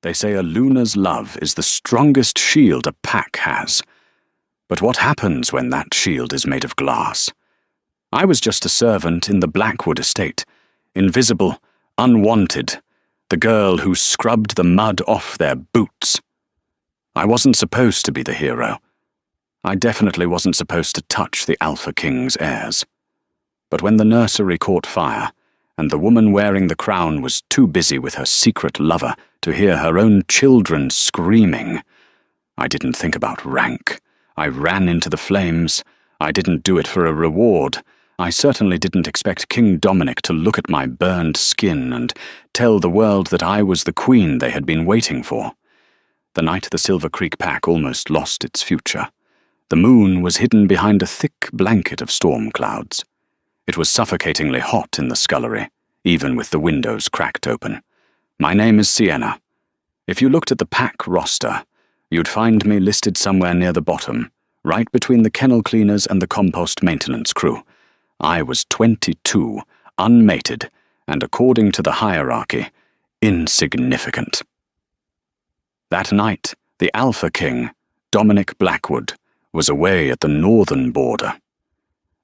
They say a Luna's love is the strongest shield a pack has. But what happens when that shield is made of glass? I was just a servant in the Blackwood estate, invisible, unwanted, the girl who scrubbed the mud off their boots. I wasn't supposed to be the hero. I definitely wasn't supposed to touch the Alpha King's heirs. But when the nursery caught fire, and the woman wearing the crown was too busy with her secret lover to hear her own children screaming, I didn't think about rank. I ran into the flames. I didn't do it for a reward. I certainly didn't expect King Dominic to look at my burned skin and tell the world that I was the queen they had been waiting for. The night the Silver Creek pack almost lost its future, the moon was hidden behind a thick blanket of storm clouds. It was suffocatingly hot in the scullery, even with the windows cracked open. My name is Sienna. If you looked at the pack roster, you'd find me listed somewhere near the bottom, right between the kennel cleaners and the compost maintenance crew. I was 22, unmated, and according to the hierarchy, insignificant. That night, the Alpha King, Dominic Blackwood, was away at the northern border.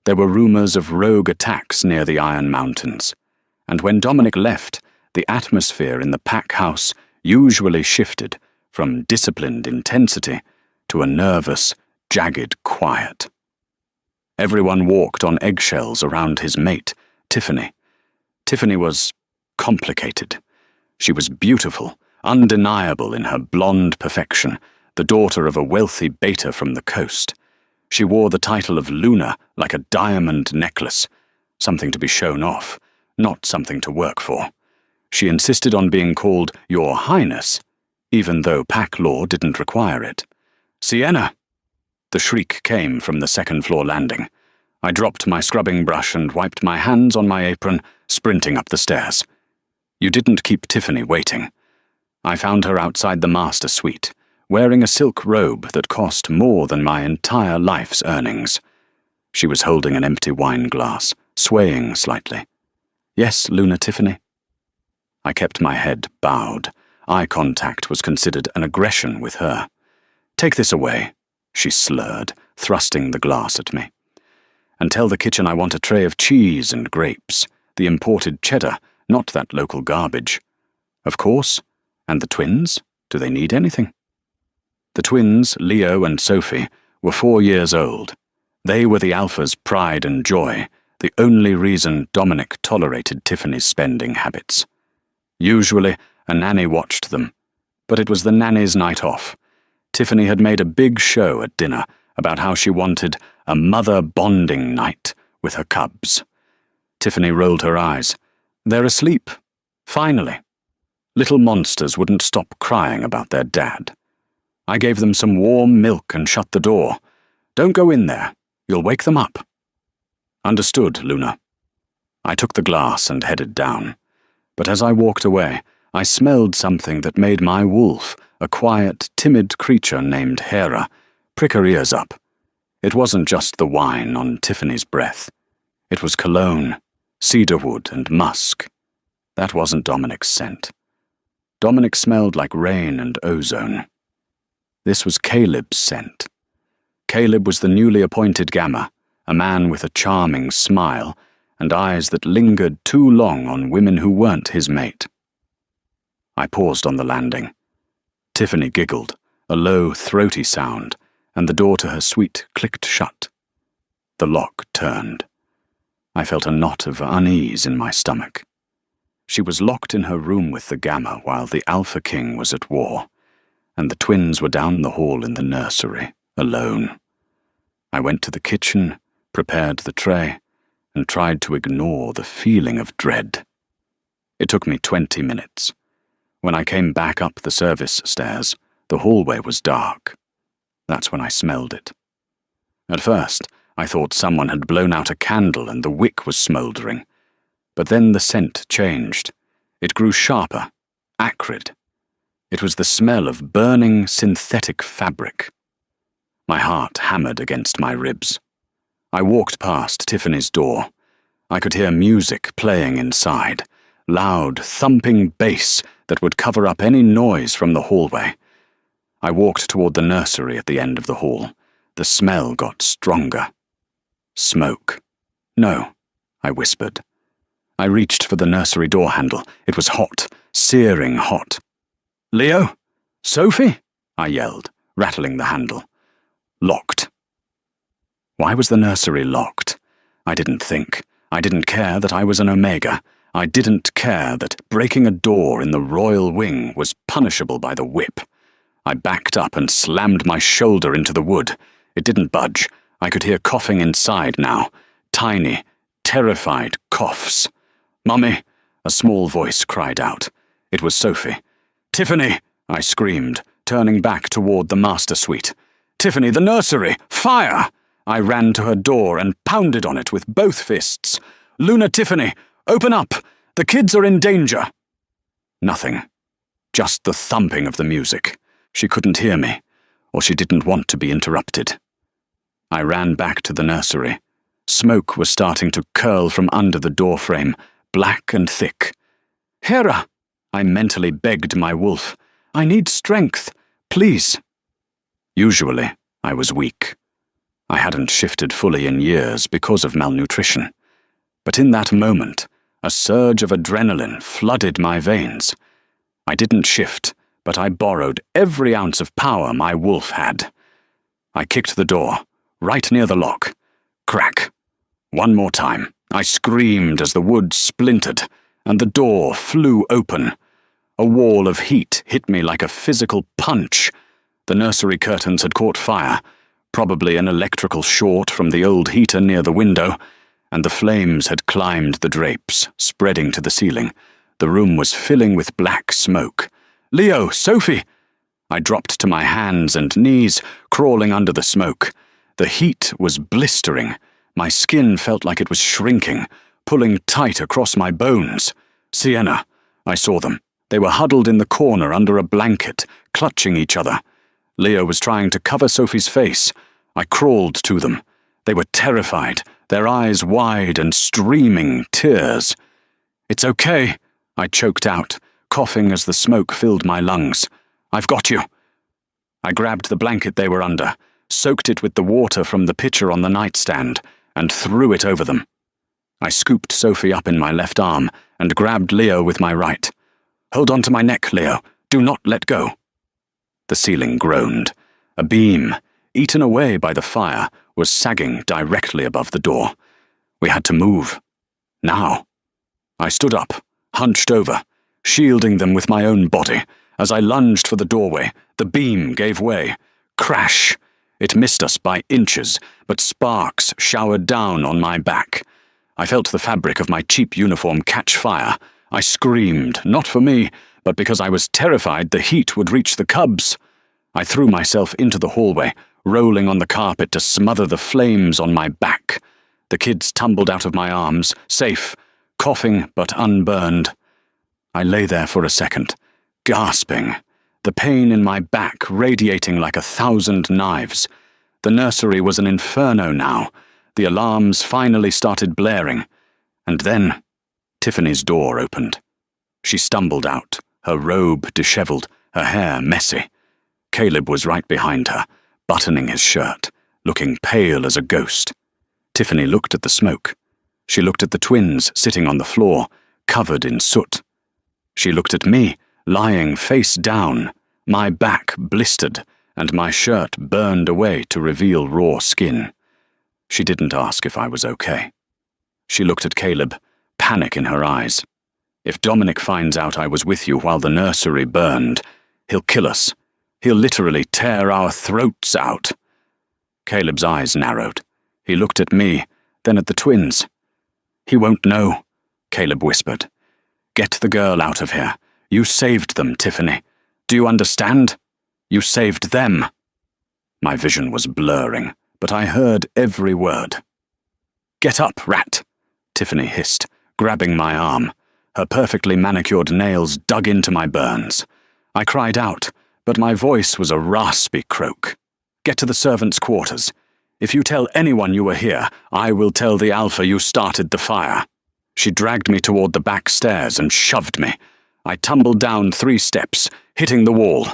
There were rumors of rogue attacks near the Iron Mountains, and when Dominic left, the atmosphere in the pack house usually shifted from disciplined intensity to a nervous, jagged quiet. Everyone walked on eggshells around his mate, Tiffany. Tiffany was complicated. She was beautiful, undeniable in her blonde perfection, the daughter of a wealthy beta from the coast. She wore the title of Luna like a diamond necklace, something to be shown off, not something to work for. She insisted on being called Your Highness, even though pack law didn't require it. Sienna! The shriek came from the second-floor landing. I dropped my scrubbing brush and wiped my hands on my apron, sprinting up the stairs. You didn't keep Tiffany waiting. I found her outside the master suite, wearing a silk robe that cost more than my entire life's earnings. She was holding an empty wine glass, swaying slightly. Yes, Luna Tiffany? I kept my head bowed. Eye contact was considered an aggression with her. Take this away, she slurred, thrusting the glass at me. And tell the kitchen I want a tray of cheese and grapes, the imported cheddar, not that local garbage. Of course. And the twins? Do they need anything? The twins, Leo and Sophie, were 4 years old. They were the Alpha's pride and joy, the only reason Dominic tolerated Tiffany's spending habits. Usually, a nanny watched them, but it was the nanny's night off. Tiffany had made a big show at dinner about how she wanted a mother bonding night with her cubs. Tiffany rolled her eyes. They're asleep. Finally. Little monsters wouldn't stop crying about their dad. I gave them some warm milk and shut the door. Don't go in there. You'll wake them up. Understood, Luna. I took the glass and headed down. But as I walked away, I smelled something that made my wolf, a quiet, timid creature named Hera, prick her ears up. It wasn't just the wine on Tiffany's breath. It was cologne, cedarwood, and musk. That wasn't Dominic's scent. Dominic smelled like rain and ozone. This was Caleb's scent. Caleb was the newly appointed Gamma, a man with a charming smile and eyes that lingered too long on women who weren't his mate. I paused on the landing. Tiffany giggled, a low, throaty sound, and the door to her suite clicked shut. The lock turned. I felt a knot of unease in my stomach. She was locked in her room with the Gamma while the Alpha King was at war, and the twins were down the hall in the nursery, alone. I went to the kitchen, prepared the tray, and tried to ignore the feeling of dread. It took me 20 minutes. When I came back up the service stairs, the hallway was dark. That's when I smelled it. At first, I thought someone had blown out a candle and the wick was smouldering. But then the scent changed. It grew sharper, acrid. It was the smell of burning synthetic fabric. My heart hammered against my ribs. I walked past Tiffany's door. I could hear music playing inside, loud, thumping bass that would cover up any noise from the hallway. I walked toward the nursery at the end of the hall. The smell got stronger. Smoke. No, I whispered. I reached for the nursery door handle. It was hot, searing hot. "Leo? Sophie?" I yelled, rattling the handle. Locked. Why was the nursery locked? I didn't think. I didn't care that I was an Omega. I didn't care that breaking a door in the royal wing was punishable by the whip. I backed up and slammed my shoulder into the wood. It didn't budge. I could hear coughing inside now. Tiny, terrified coughs. "Mummy!" a small voice cried out. It was Sophie. "Tiffany!" I screamed, turning back toward the master suite. "Tiffany, the nursery! Fire!" I ran to her door and pounded on it with both fists. "Luna, Tiffany! Open up! The kids are in danger!" Nothing. Just the thumping of the music. She couldn't hear me, or she didn't want to be interrupted. I ran back to the nursery. Smoke was starting to curl from under the doorframe, black and thick. "Hera!" I mentally begged my wolf. "I need strength. Please." Usually, I was weak. I hadn't shifted fully in years because of malnutrition. But in that moment, a surge of adrenaline flooded my veins. I didn't shift, but I borrowed every ounce of power my wolf had. I kicked the door, right near the lock. Crack. One more time. I screamed as the wood splintered, and the door flew open. A wall of heat hit me like a physical punch. The nursery curtains had caught fire, probably an electrical short from the old heater near the window, and the flames had climbed the drapes, spreading to the ceiling. The room was filling with black smoke. "Leo! Sophie!" I dropped to my hands and knees, crawling under the smoke. The heat was blistering. My skin felt like it was shrinking, pulling tight across my bones. Sienna. I saw them. They were huddled in the corner under a blanket, clutching each other. Leo was trying to cover Sophie's face. I crawled to them. They were terrified, their eyes wide and streaming tears. "It's okay," I choked out, coughing as the smoke filled my lungs. "I've got you." I grabbed the blanket they were under, soaked it with the water from the pitcher on the nightstand, and threw it over them. I scooped Sophie up in my left arm and grabbed Leo with my right. "Hold on to my neck, Leo. Do not let go." The ceiling groaned. A beam, eaten away by the fire, was sagging directly above the door. We had to move. Now. I stood up, hunched over, shielding them with my own body. As I lunged for the doorway, the beam gave way. Crash! It missed us by inches, but sparks showered down on my back. I felt the fabric of my cheap uniform catch fire. I screamed, not for me, but because I was terrified the heat would reach the cubs. I threw myself into the hallway, rolling on the carpet to smother the flames on my back. The kids tumbled out of my arms, safe, coughing but unburned. I lay there for a second, gasping, the pain in my back radiating like 1,000 knives. The nursery was an inferno now. The alarms finally started blaring. And then Tiffany's door opened. She stumbled out, her robe disheveled, her hair messy. Caleb was right behind her, buttoning his shirt, looking pale as a ghost. Tiffany looked at the smoke. She looked at the twins sitting on the floor, covered in soot. She looked at me, lying face down, my back blistered, and my shirt burned away to reveal raw skin. She didn't ask if I was okay. She looked at Caleb, panic in her eyes. "If Dominic finds out I was with you while the nursery burned, he'll kill us. He'll literally tear our throats out." Caleb's eyes narrowed. He looked at me, then at the twins. "He won't know," Caleb whispered. "Get the girl out of here. You saved them, Tiffany. Do you understand? You saved them." My vision was blurring, but I heard every word. "Get up, rat," Tiffany hissed, grabbing my arm. Her perfectly manicured nails dug into my burns. I cried out, but my voice was a raspy croak. "Get to the servants' quarters. If you tell anyone you were here, I will tell the Alpha you started the fire." She dragged me toward the back stairs and shoved me. I tumbled down 3 steps, hitting the wall.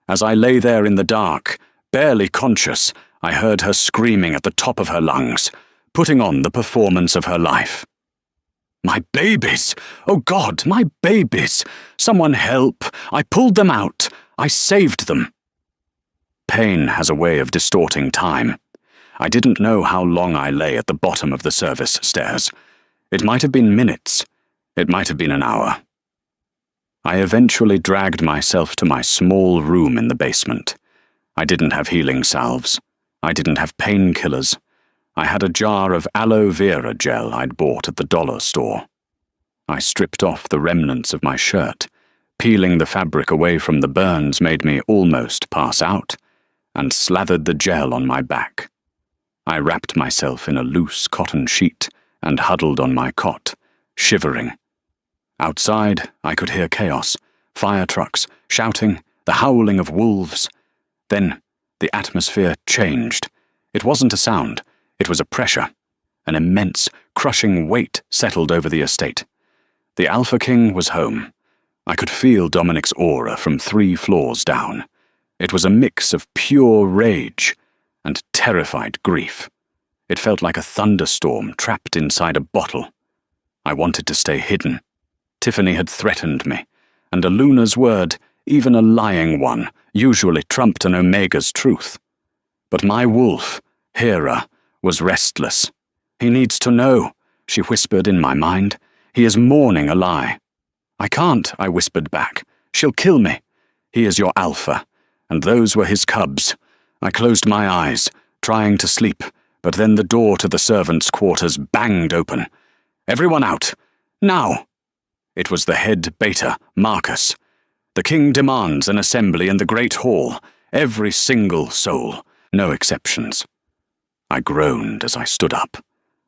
As I lay there in the dark, barely conscious, I heard her screaming at the top of her lungs, putting on the performance of her life. My babies! Oh God, my babies! Someone help! I pulled them out! I saved them! Pain has a way of distorting time. I didn't know how long I lay at the bottom of the service stairs. It might have been minutes. It might have been an hour. I eventually dragged myself to my small room in the basement. I didn't have healing salves. I didn't have painkillers. I had a jar of aloe vera gel I'd bought at the dollar store. I stripped off the remnants of my shirt. Peeling the fabric away from the burns made me almost pass out, and slathered the gel on my back. I wrapped myself in a loose cotton sheet and huddled on my cot, shivering. Outside, I could hear chaos, fire trucks, shouting, the howling of wolves. Then, the atmosphere changed. It wasn't a sound, it was a pressure. An immense, crushing weight settled over the estate. The Alpha King was home. I could feel Dominic's aura from 3 floors down. It was a mix of pure rage and terrified grief. It felt like a thunderstorm trapped inside a bottle. I wanted to stay hidden. Tiffany had threatened me, and a Luna's word, even a lying one, usually trumped an Omega's truth. But my wolf, Hera, was restless. He needs to know, she whispered in my mind. He is mourning a lie. I can't, I whispered back. She'll kill me. He is your alpha, and those were his cubs. I closed my eyes, trying to sleep, but then the door to the servants' quarters banged open. Everyone out! Now! It was the head beta, Marcus. The king demands an assembly in the great hall, every single soul, no exceptions. I groaned as I stood up.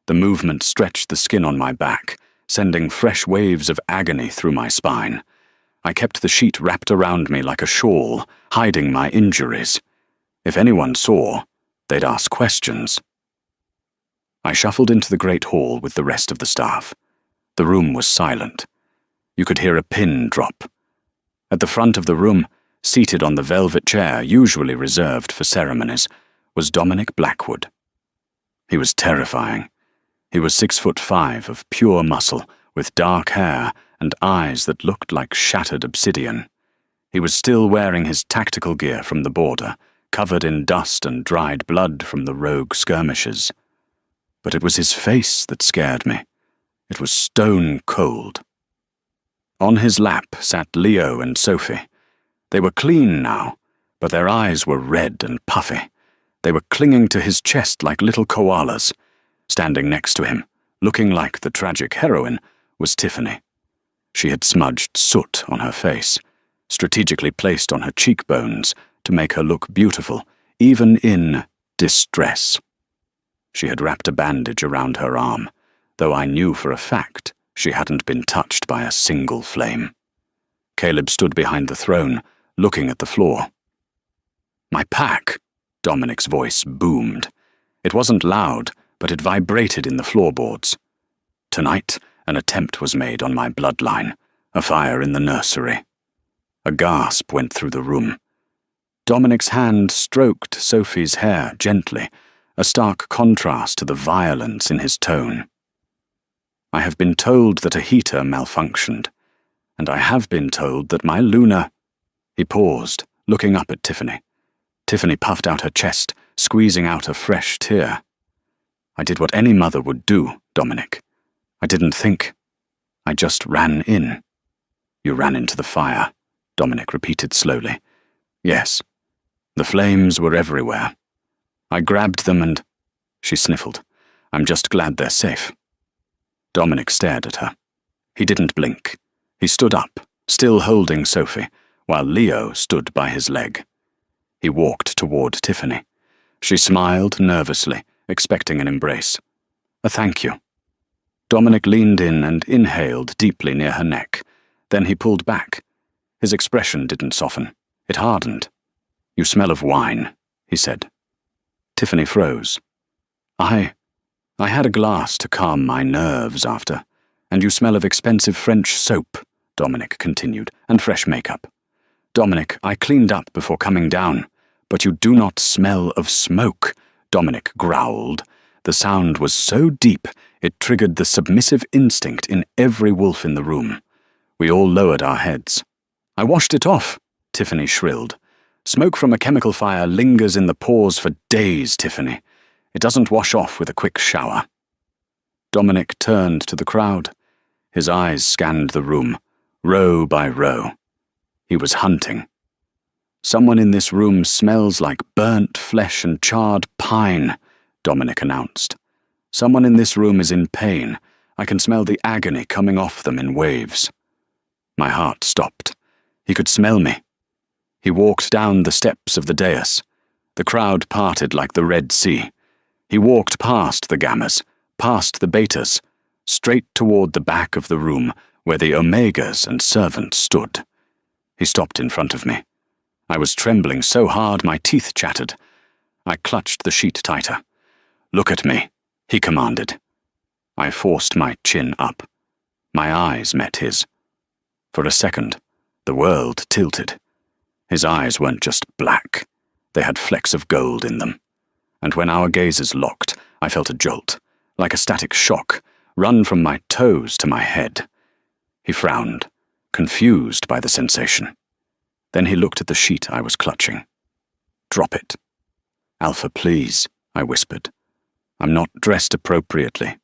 The movement stretched the skin on my back, sending fresh waves of agony through my spine. I kept the sheet wrapped around me like a shawl, hiding my injuries. If anyone saw, they'd ask questions. I shuffled into the great hall with the rest of the staff. The room was silent. You could hear a pin drop. At the front of the room, seated on the velvet chair usually reserved for ceremonies, was Dominic Blackwood. He was terrifying. He was 6'5" of pure muscle, with dark hair and eyes that looked like shattered obsidian. He was still wearing his tactical gear from the border, covered in dust and dried blood from the rogue skirmishes. But it was his face that scared me. It was stone cold. On his lap sat Leo and Sophie. They were clean now, but their eyes were red and puffy. They were clinging to his chest like little koalas. Standing next to him, looking like the tragic heroine, was Tiffany. She had smudged soot on her face, strategically placed on her cheekbones to make her look beautiful, even in distress. She had wrapped a bandage around her arm, though I knew for a fact she hadn't been touched by a single flame. Caleb stood behind the throne, looking at the floor. "My pack," Dominic's voice boomed. It wasn't loud, but it vibrated in the floorboards. Tonight, an attempt was made on my bloodline, a fire in the nursery. A gasp went through the room. Dominic's hand stroked Sophie's hair gently, a stark contrast to the violence in his tone. I have been told that a heater malfunctioned, and I have been told that my Luna... He paused, looking up at Tiffany. Tiffany puffed out her chest, squeezing out a fresh tear. I did what any mother would do, Dominic. I didn't think. I just ran in. You ran into the fire, Dominic repeated slowly. Yes. The flames were everywhere. I grabbed them and... She sniffled. I'm just glad they're safe. Dominic stared at her. He didn't blink. He stood up, still holding Sophie, while Leo stood by his leg. He walked toward Tiffany. She smiled nervously, expecting an embrace. A thank you. Dominic leaned in and inhaled deeply near her neck. Then he pulled back. His expression didn't soften. It hardened. You smell of wine, he said. Tiffany froze. I had a glass to calm my nerves after, And you smell of expensive French soap, Dominic continued, and fresh makeup. Dominic, I cleaned up before coming down, but you do not smell of smoke, Dominic growled. The sound was so deep, it triggered the submissive instinct in every wolf in the room. We all lowered our heads. I washed it off, Tiffany shrilled. Smoke from a chemical fire lingers in the pores for days, Tiffany. It doesn't wash off with a quick shower. Dominic turned to the crowd. His eyes scanned the room, row by row. He was hunting. Someone in this room smells like burnt flesh and charred pine, Dominic announced. Someone in this room is in pain. I can smell the agony coming off them in waves. My heart stopped. He could smell me. He walked down the steps of the dais. The crowd parted like the Red Sea. He walked past the Gammas, past the Betas, straight toward the back of the room where the Omegas and servants stood. He stopped in front of me. I was trembling so hard my teeth chattered. I clutched the sheet tighter. "Look at me," he commanded. I forced my chin up. My eyes met his. For a second, the world tilted. His eyes weren't just black. They had flecks of gold in them. And when our gazes locked, I felt a jolt, like a static shock, run from my toes to my head. He frowned, confused by the sensation. Then he looked at the sheet I was clutching. "Drop it." "Alpha, please," I whispered. "I'm not dressed appropriately."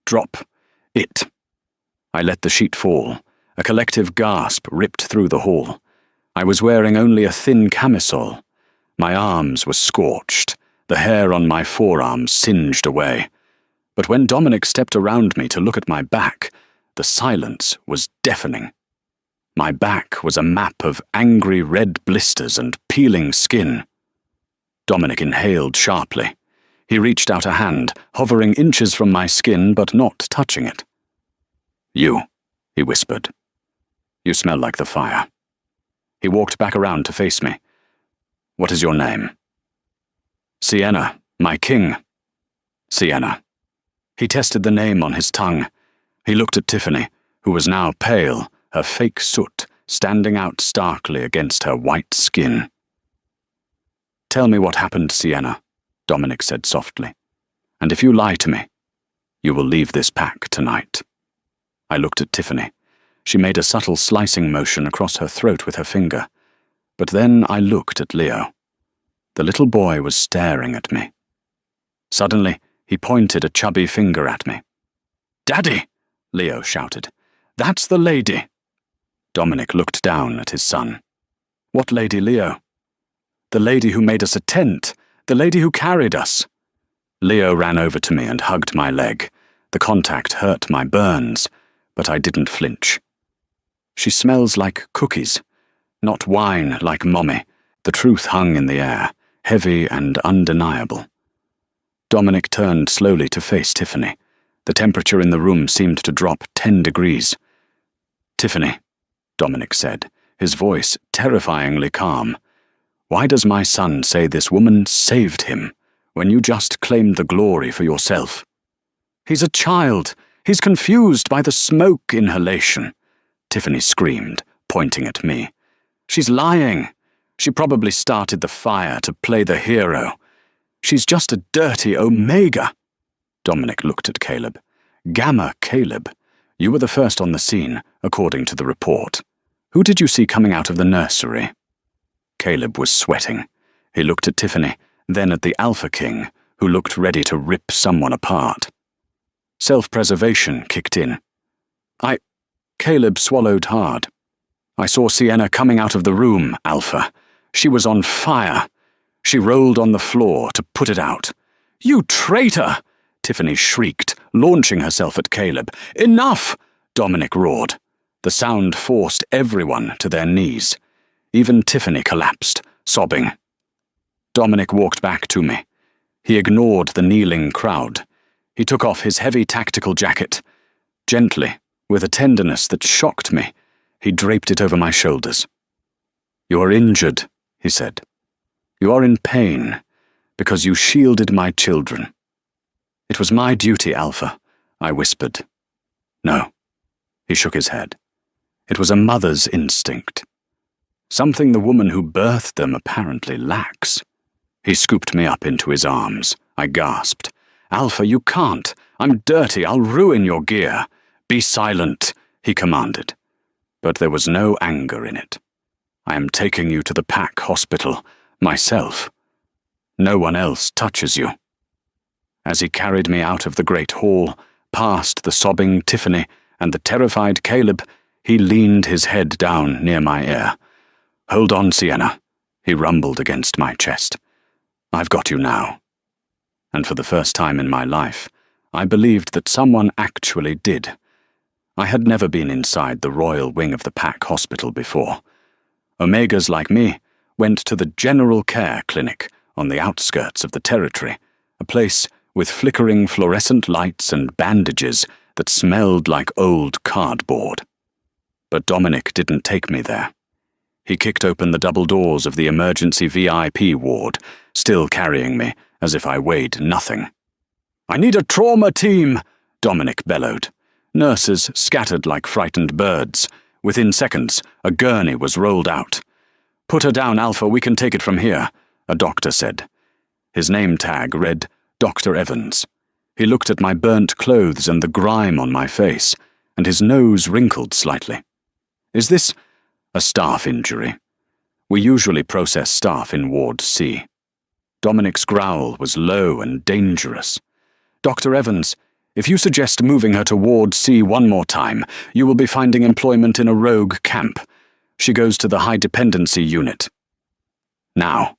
"Drop it." I let the sheet fall. A collective gasp ripped through the hall. I was wearing only a thin camisole. My arms were scorched, the hair on my forearms singed away. But when Dominic stepped around me to look at my back, the silence was deafening. My back was a map of angry red blisters and peeling skin. Dominic inhaled sharply. He reached out a hand, hovering inches from my skin but not touching it. "You," he whispered. "You smell like the fire." He walked back around to face me. "What is your name?" "Sienna, my king." "Sienna." He tested the name on his tongue. He looked at Tiffany, who was now pale, her fake soot standing out starkly against her white skin. "Tell me what happened, Sienna," Dominic said softly. "And if you lie to me, you will leave this pack tonight." I looked at Tiffany. She made a subtle slicing motion across her throat with her finger. But then I looked at Leo. The little boy was staring at me. Suddenly, he pointed a chubby finger at me. "Daddy!" Leo shouted. "That's the lady!" Dominic looked down at his son. "What lady, Leo?" "The lady who made us a tent. The lady who carried us." Leo ran over to me and hugged my leg. The contact hurt my burns, but I didn't flinch. "She smells like cookies, not wine like Mommy." The truth hung in the air, heavy and undeniable. Dominic turned slowly to face Tiffany. The temperature in the room seemed to drop 10 degrees. "Tiffany," Dominic said, his voice terrifyingly calm. "Why does my son say this woman saved him, when you just claimed the glory for yourself?" "He's a child. He's confused by the smoke inhalation," Tiffany screamed, pointing at me. "She's lying. She probably started the fire to play the hero. She's just a dirty Omega." Dominic looked at Caleb. "Gamma Caleb. You were the first on the scene, according to the report. Who did you see coming out of the nursery?" Caleb was sweating. He looked at Tiffany, then at the Alpha King, who looked ready to rip someone apart. Self-preservation kicked in. Caleb swallowed hard. "I saw Sienna coming out of the room, Alpha. She was on fire. She rolled on the floor to put it out." "You traitor!" Tiffany shrieked, launching herself at Caleb. "Enough!" Dominic roared. The sound forced everyone to their knees. Even Tiffany collapsed, sobbing. Dominic walked back to me. He ignored the kneeling crowd. He took off his heavy tactical jacket. Gently, with a tenderness that shocked me, he draped it over my shoulders. "You are injured," he said. "You are in pain, because you shielded my children." "It was my duty, Alpha," I whispered. "No," He shook his head. It was a mother's instinct. Something the woman who birthed them apparently lacks. He scooped me up into his arms. I gasped. "Alpha, you can't. I'm dirty. I'll ruin your gear." "Be silent," he commanded. But there was no anger in it. "I am taking you to the Pack Hospital, myself. No one else touches you." As he carried me out of the great hall, past the sobbing Tiffany and the terrified Caleb, he leaned his head down near my ear. "Hold on, Sienna," he rumbled against my chest. "I've got you now." And for the first time in my life, I believed that someone actually did. I had never been inside the royal wing of the Pack Hospital before. Omegas like me went to the General Care Clinic on the outskirts of the territory, a place with flickering fluorescent lights and bandages that smelled like old cardboard. But Dominic didn't take me there. He kicked open the double doors of the emergency VIP ward, still carrying me as if I weighed nothing. "I need a trauma team," Dominic bellowed. Nurses scattered like frightened birds. Within seconds, a gurney was rolled out. "Put her down, Alpha, we can take it from here," a doctor said. His name tag read Dr. Evans. He looked at my burnt clothes and the grime on my face, and his nose wrinkled slightly. "Is this a staff injury? We usually process staff in Ward C." Dominic's growl was low and dangerous. "Dr. Evans, if you suggest moving her to Ward C one more time, you will be finding employment in a rogue camp. She goes to the high dependency unit. Now."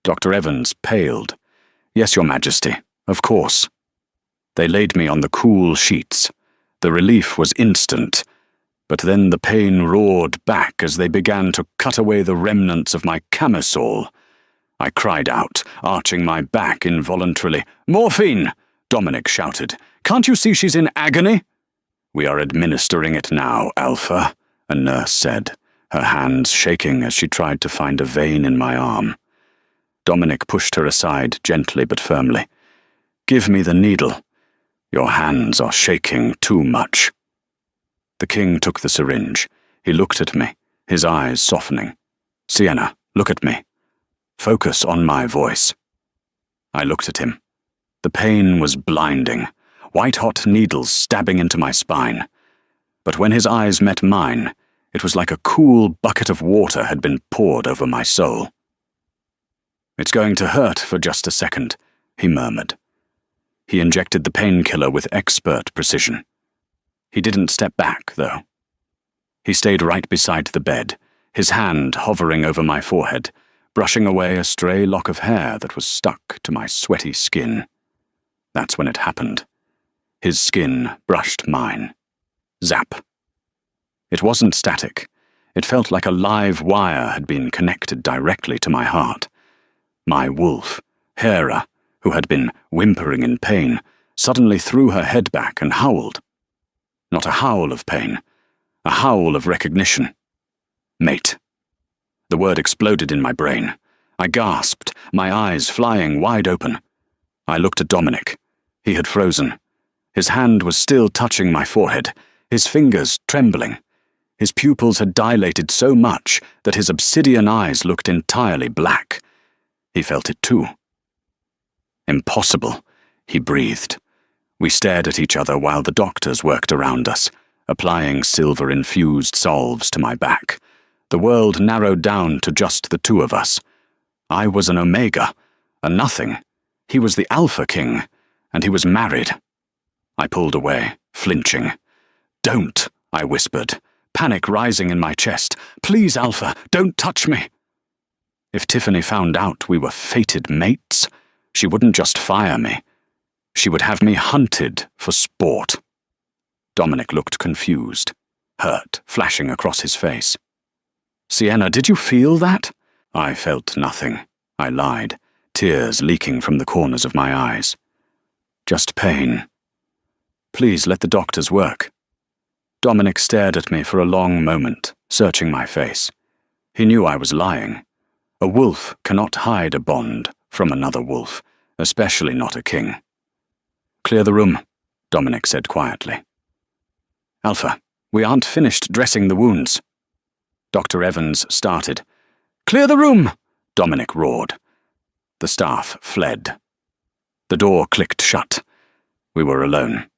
Dr. Evans paled. "Yes, Your Majesty, of course." They laid me on the cool sheets. The relief was instant, but then the pain roared back as they began to cut away the remnants of my camisole. I cried out, arching my back involuntarily. "Morphine!" Dominic shouted. "Can't you see she's in agony?" "We are administering it now, Alpha," a nurse said, her hands shaking as she tried to find a vein in my arm. Dominic pushed her aside gently but firmly. "Give me the needle. Your hands are shaking too much." The king took the syringe. He looked at me, his eyes softening. "Sienna, look at me. Focus on my voice." I looked at him. The pain was blinding, white-hot needles stabbing into my spine. But when his eyes met mine, it was like a cool bucket of water had been poured over my soul. "It's going to hurt for just a second," he murmured. He injected the painkiller with expert precision. He didn't step back, though. He stayed right beside the bed, his hand hovering over my forehead, brushing away a stray lock of hair that was stuck to my sweaty skin. That's when it happened. His skin brushed mine. Zap. It wasn't static. It felt like a live wire had been connected directly to my heart. My wolf, Hera, who had been whimpering in pain, suddenly threw her head back and howled. Not a howl of pain, a howl of recognition. "Mate." The word exploded in my brain. I gasped, my eyes flying wide open. I looked at Dominic. He had frozen. His hand was still touching my forehead, his fingers trembling. His pupils had dilated so much that his obsidian eyes looked entirely black. He felt it too. "Impossible," he breathed. We stared at each other while the doctors worked around us, applying silver-infused salves to my back. The world narrowed down to just the two of us. I was an Omega, a nothing. He was the Alpha King, and he was married. I pulled away, flinching. "Don't," I whispered, panic rising in my chest. "Please, Alpha, don't touch me." If Tiffany found out we were fated mates, she wouldn't just fire me. She would have me hunted for sport. Dominic looked confused, hurt flashing across his face. "Sienna, did you feel that?" I felt nothing. I lied, tears leaking from the corners of my eyes. "Just pain. Please let the doctors work." Dominic stared at me for a long moment, searching my face. He knew I was lying. A wolf cannot hide a bond from another wolf, especially not a king. "Clear the room," Dominic said quietly. "Alpha, We aren't finished dressing the wounds. Dr. Evans started. "Clear the room!" Dominic roared. The staff fled. The door clicked shut. We were alone.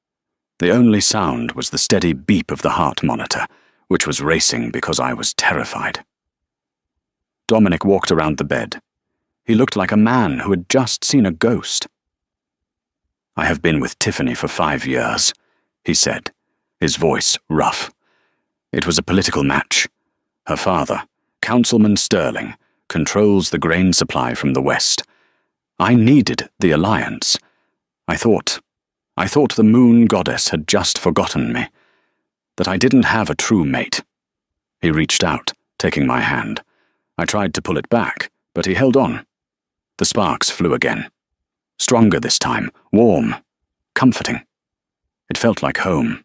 The only sound was the steady beep of the heart monitor, which was racing because I was terrified. Dominic walked around the bed. He looked like a man who had just seen a ghost. "I have been with Tiffany for 5 years," he said, his voice rough. "It was a political match. Her father, Councilman Sterling, controls the grain supply from the west. I needed the alliance. I thought the moon goddess had just forgotten me, that I didn't have a true mate." He reached out, taking my hand. I tried to pull it back, but he held on. The sparks flew again. Stronger this time, warm, comforting. It felt like home.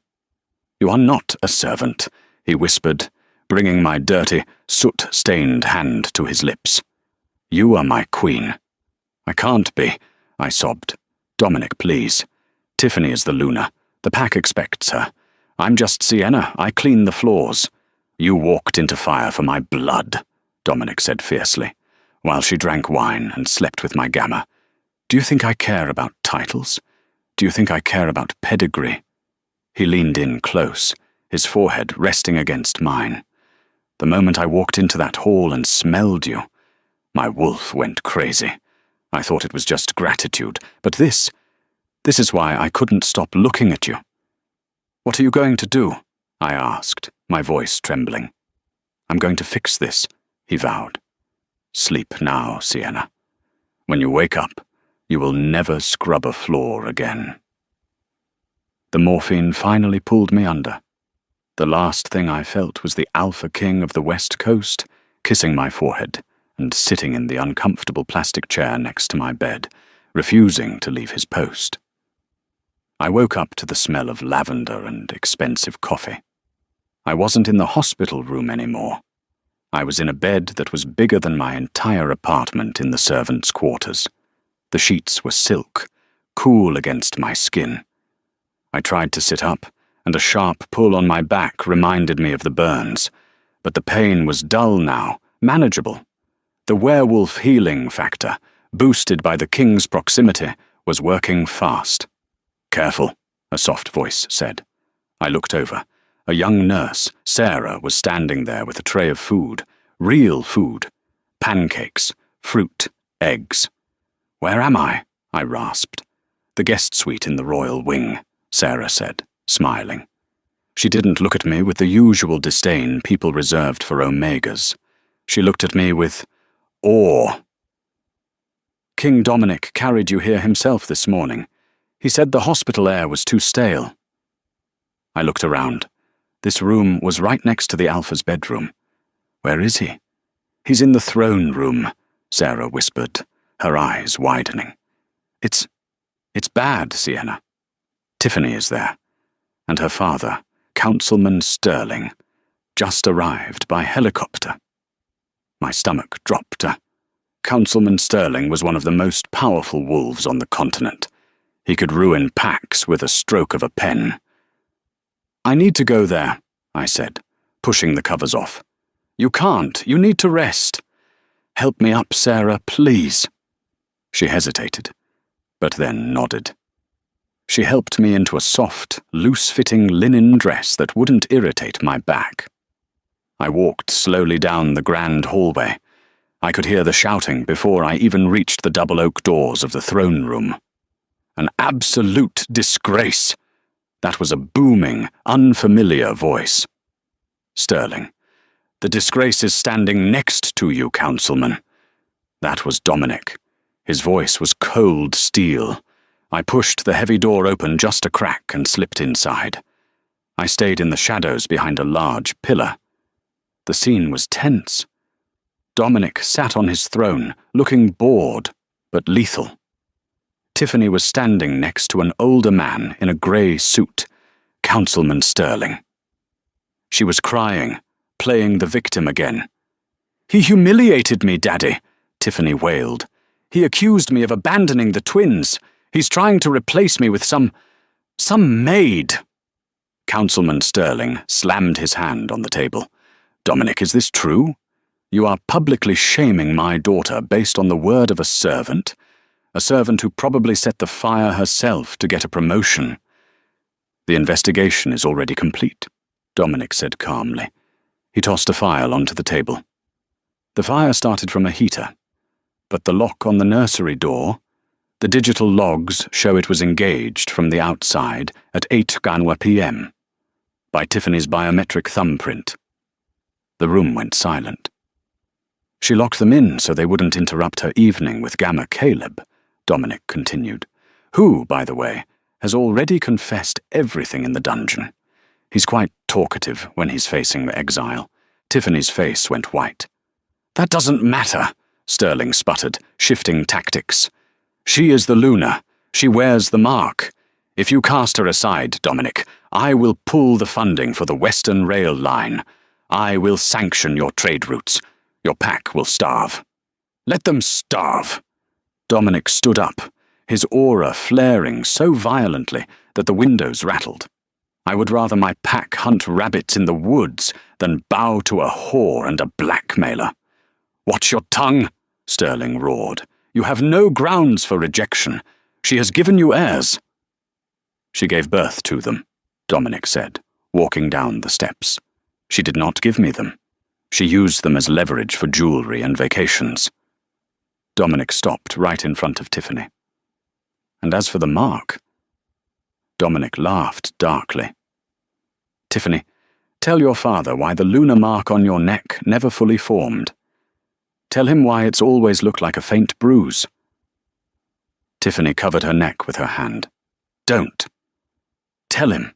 "You are not a servant," he whispered, bringing my dirty, soot-stained hand to his lips. "You are my queen." "I can't be," I sobbed. "Dominic, please. Tiffany is the Luna. The pack expects her. I'm just Sienna. I clean the floors." "You walked into fire for my blood," Dominic said fiercely, while she drank wine and slept with my Gamma. "Do you think I care about titles? Do you think I care about pedigree?" He leaned in close, his forehead resting against mine. "The moment I walked into that hall and smelled you, my wolf went crazy. I thought it was just gratitude, but this is why I couldn't stop looking at you." "What are you going to do?" I asked, my voice trembling. "I'm going to fix this," he vowed. "Sleep now, Sienna. When you wake up, you will never scrub a floor again." The morphine finally pulled me under. The last thing I felt was the Alpha King of the West Coast kissing my forehead and sitting in the uncomfortable plastic chair next to my bed, refusing to leave his post. I woke up to the smell of lavender and expensive coffee. I wasn't in the hospital room anymore. I was in a bed that was bigger than my entire apartment in the servants' quarters. The sheets were silk, cool against my skin. I tried to sit up, and a sharp pull on my back reminded me of the burns, but the pain was dull now, manageable. The werewolf healing factor, boosted by the king's proximity, was working fast. "Careful," a soft voice said. I looked over. A young nurse, Sarah, was standing there with a tray of food, real food, pancakes, fruit, eggs. "Where am I?" I rasped. "The guest suite in the royal wing," Sarah said, smiling. She didn't look at me with the usual disdain people reserved for Omegas. She looked at me with awe. "King Dominic carried you here himself this morning. He said the hospital air was too stale." I looked around. This room was right next to the Alpha's bedroom. "Where is he?" "He's in the throne room," Sarah whispered, her eyes widening. It's bad, Sienna. Tiffany is there, and her father, Councilman Sterling, just arrived by helicopter." My stomach dropped. Councilman Sterling was one of the most powerful wolves on the continent. He could ruin packs with a stroke of a pen. "I need to go there," I said, pushing the covers off. "You can't. You need to rest. Help me up, Sarah, please." She hesitated, but then nodded. She helped me into a soft, loose-fitting linen dress that wouldn't irritate my back. I walked slowly down the grand hallway. I could hear the shouting before I even reached the double oak doors of the throne room. "An absolute disgrace!" That was a booming, unfamiliar voice. "Sterling, the disgrace is standing next to you, Councilman." That was Dominic. His voice was cold steel. I pushed the heavy door open just a crack and slipped inside. I stayed in the shadows behind a large pillar. The scene was tense. Dominic sat on his throne, looking bored, but lethal. Tiffany was standing next to an older man in a grey suit, Councilman Sterling. She was crying, playing the victim again. "He humiliated me, Daddy," Tiffany wailed. "He accused me of abandoning the twins. He's trying to replace me with some maid." Councilman Sterling slammed his hand on the table. "Dominic, is this true? You are publicly shaming my daughter based on the word of a servant who probably set the fire herself to get a promotion." "The investigation is already complete," Dominic said calmly. He tossed a file onto the table. The fire started from a heater, but the lock on the nursery door, the digital logs show it was engaged from the outside at 8 Ganwa p.m. by Tiffany's biometric thumbprint. The room went silent. "She locked them in so they wouldn't interrupt her evening with Gamma Caleb," Dominic continued, "who, by the way, has already confessed everything in the dungeon. He's quite talkative when he's facing exile." Tiffany's face went white. "That doesn't matter," Sterling sputtered, shifting tactics. "She is the Luna. She wears the mark. If you cast her aside, Dominic, I will pull the funding for the Western Rail line. I will sanction your trade routes. Your pack will starve." "Let them starve." Dominic stood up, his aura flaring so violently that the windows rattled. "I would rather my pack hunt rabbits in the woods than bow to a whore and a blackmailer." "Watch your tongue," Sterling roared. "You have no grounds for rejection. She has given you heirs." "She gave birth to them," Dominic said, walking down the steps. "She did not give me them. She used them as leverage for jewelry and vacations." Dominic stopped right in front of Tiffany. "And as for the mark..." Dominic laughed darkly. "Tiffany, tell your father why the lunar mark on your neck never fully formed. Tell him why it's always looked like a faint bruise." Tiffany covered her neck with her hand. "Don't. Tell him."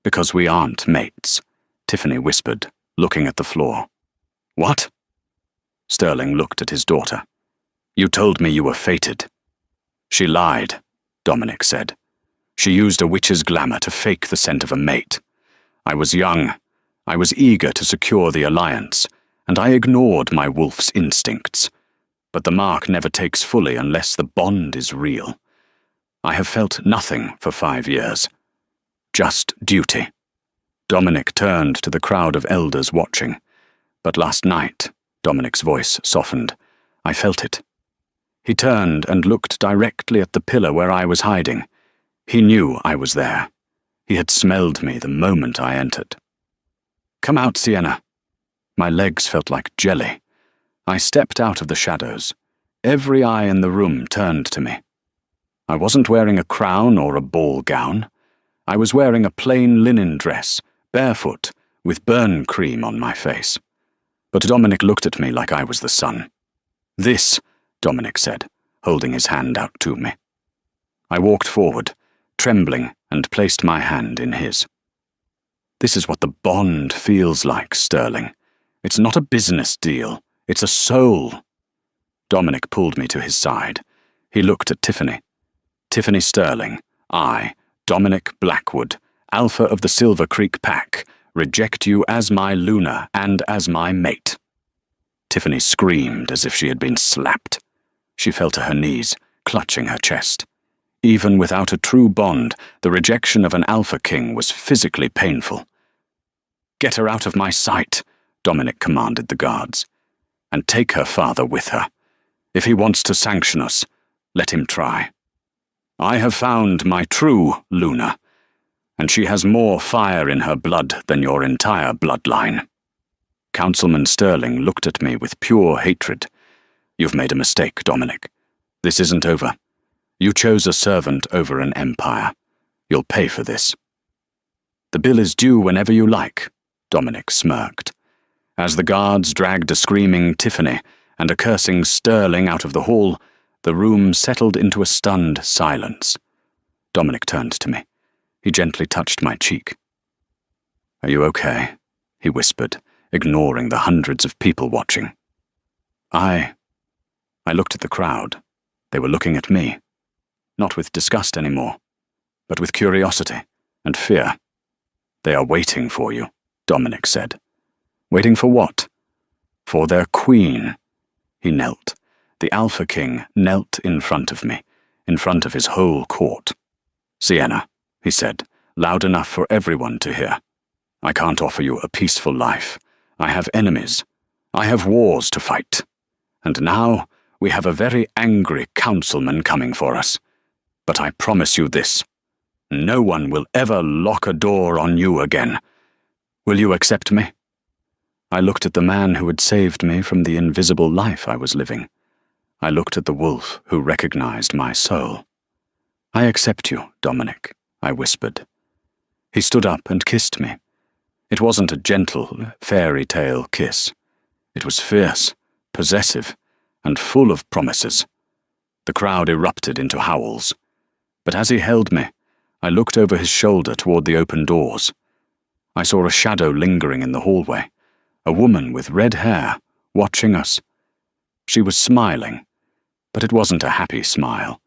"Because we aren't mates," Tiffany whispered, looking at the floor. "What?" Sterling looked at his daughter. "You told me you were fated." "She lied," Dominic said. "She used a witch's glamour to fake the scent of a mate. I was young. I was eager to secure the alliance, and I ignored my wolf's instincts. But the mark never takes fully unless the bond is real. I have felt nothing for 5 years. Just duty." Dominic turned to the crowd of elders watching. "But last night," Dominic's voice softened, "I felt it." He turned and looked directly at the pillar where I was hiding. He knew I was there. He had smelled me the moment I entered. "Come out, Sienna." My legs felt like jelly. I stepped out of the shadows. Every eye in the room turned to me. I wasn't wearing a crown or a ball gown. I was wearing a plain linen dress, barefoot, with burn cream on my face. But Dominic looked at me like I was the sun. "This," Dominic said, holding his hand out to me. I walked forward, trembling, and placed my hand in his. "This is what the bond feels like, Sterling. It's not a business deal. It's a soul." Dominic pulled me to his side. He looked at Tiffany. "Tiffany Sterling, I, Dominic Blackwood, Alpha of the Silver Creek Pack, reject you as my Luna and as my mate." Tiffany screamed as if she had been slapped. She fell to her knees, clutching her chest. Even without a true bond, the rejection of an Alpha King was physically painful. "Get her out of my sight," Dominic commanded the guards. "And take her father with her. If he wants to sanction us, let him try. I have found my true Luna, and she has more fire in her blood than your entire bloodline." Councilman Sterling looked at me with pure hatred. "You've made a mistake, Dominic. This isn't over. You chose a servant over an empire. You'll pay for this." "The bill is due whenever you like," Dominic smirked. As the guards dragged a screaming Tiffany and a cursing Sterling out of the hall, the room settled into a stunned silence. Dominic turned to me. He gently touched my cheek. "Are you okay?" he whispered, ignoring the hundreds of people watching. I looked at the crowd. They were looking at me. Not with disgust anymore, but with curiosity and fear. "They are waiting for you," Dominic said. "Waiting for what?" "For their queen." He knelt. The Alpha King knelt in front of me, in front of his whole court. "Sienna," he said, loud enough for everyone to hear. I can't offer you a peaceful life. I have enemies. I have wars to fight. And now we have a very angry councilman coming for us. But I promise you this. No one will ever lock a door on you again. Will you accept me?" I looked at the man who had saved me from the invisible life I was living. I looked at the wolf who recognized my soul. "I accept you, Dominic," I whispered. He stood up and kissed me. It wasn't a gentle, fairy tale kiss. It was fierce, possessive, and full of promises. The crowd erupted into howls. But as he held me, I looked over his shoulder toward the open doors. I saw a shadow lingering in the hallway, a woman with red hair, watching us. She was smiling, but it wasn't a happy smile.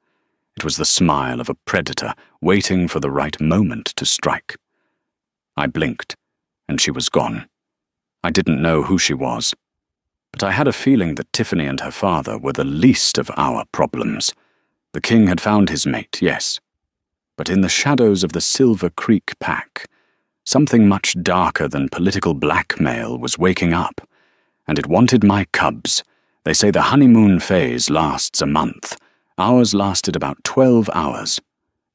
It was the smile of a predator waiting for the right moment to strike. I blinked, and she was gone. I didn't know who she was, but I had a feeling that Tiffany and her father were the least of our problems. The king had found his mate, yes, but in the shadows of the Silver Creek pack, something much darker than political blackmail was waking up, and it wanted my cubs. They say the honeymoon phase lasts a month. Ours lasted about 12 hours.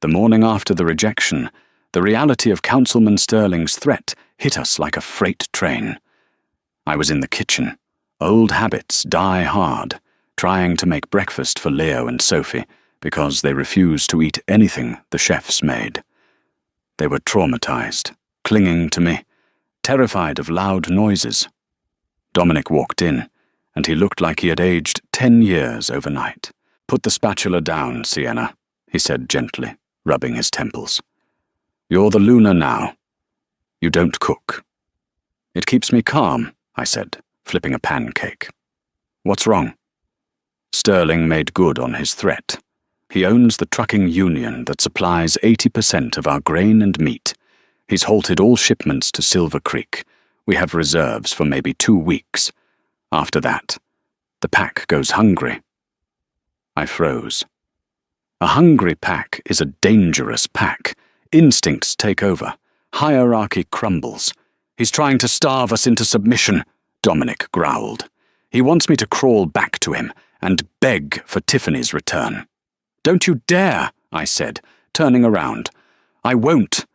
The morning after the rejection, the reality of Councilman Sterling's threat hit us like a freight train. I was in the kitchen. Old habits die hard, trying to make breakfast for Leo and Sophie because they refused to eat anything the chefs made. They were traumatized, clinging to me, terrified of loud noises. Dominic walked in, and he looked like he had aged 10 years overnight. "Put the spatula down, Sienna," he said gently, rubbing his temples. "You're the Luna now. You don't cook." "It keeps me calm," I said, flipping a pancake. "What's wrong?" Sterling made good on his threat. He owns the trucking union that supplies 80% of our grain and meat. He's halted all shipments to Silver Creek. We have reserves for maybe 2 weeks. After that, the pack goes hungry. I froze. A hungry pack is a dangerous pack. Instincts take over. Hierarchy crumbles. "He's trying to starve us into submission," Dominic growled. "He wants me to crawl back to him and beg for Tiffany's return." "Don't you dare," I said, turning around. "I won't,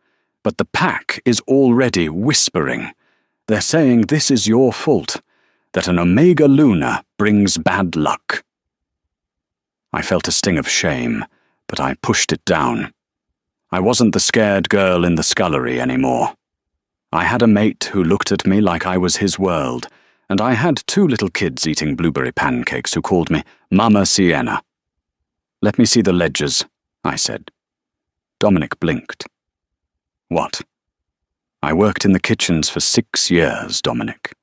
but the pack is already whispering. They're saying this is your fault, that an Omega Luna brings bad luck." I felt a sting of shame, but I pushed it down. I wasn't the scared girl in the scullery anymore. I had a mate who looked at me like I was his world, and I had 2 little kids eating blueberry pancakes who called me Mama Sienna. "Let me see the ledgers," I said. Dominic blinked. "What?" "I worked in the kitchens for 6 years, Dominic.